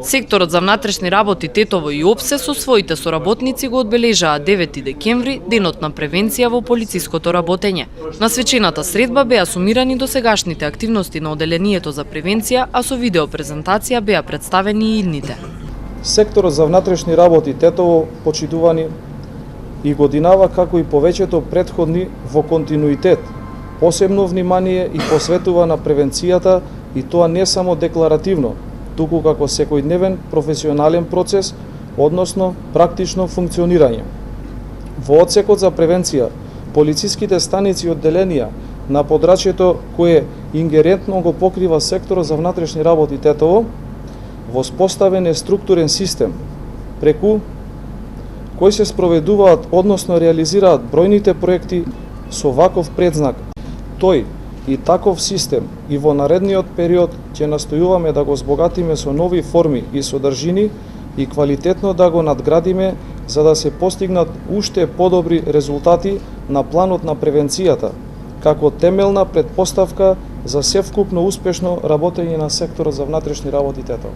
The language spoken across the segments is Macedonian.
Секторот за внатрешни работи Тетово и ОПСЕ со своите соработници го одбележаа 9 декември, денот на превенција во полициското работење. На свечената средба беа сумирани досегашните активности на оделението за превенција, а со видеопрезентација беа представени и идните. Секторот за внатрешни работи Тетово, почитувани, и годинава како и повеќето претходни во континуитет. Посебно внимание и посветува на превенцијата, и тоа не само декларативно, туку како секојдневен професионален процес, односно практично функционирање. Во одсекот за превенција, полициските станици и одделенија на подрачјето кое ингерентно го покрива секторот за внатрешни работи Тетово, воспоставен е структурен систем, преку кој се спроведуваат, односно реализираат бројните проекти со ваков предзнак. Тој и таков систем и во наредниот период ќе настојуваме да го збогатиме со нови форми и содржини и квалитетно да го надградиме за да се постигнат уште подобри резултати на планот на превенцијата, како темелна предпоставка за севкупно успешно работење на секторот за внатрешни работи Тетово.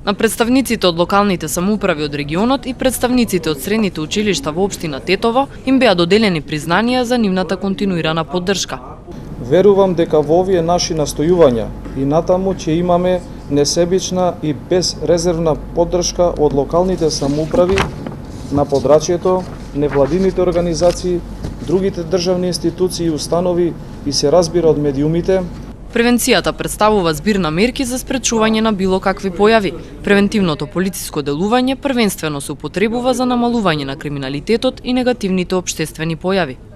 На представниците од локалните самоуправи од регионот и представниците од средните училишта во општина Тетово им беа доделени признанија за нивната континуирана поддршка. Верувам дека во овие наши настојувања и натаму ќе имаме несебична и безрезервна поддршка од локалните самоуправи на подрачјето, невладините организации, другите државни институции и установи и се разбира од медиумите. Превенцијата представува збир на мерки за спречување на било какви појави. Превентивното полициско делување првенствено се употребува за намалување на криминалитетот и негативните општествени појави.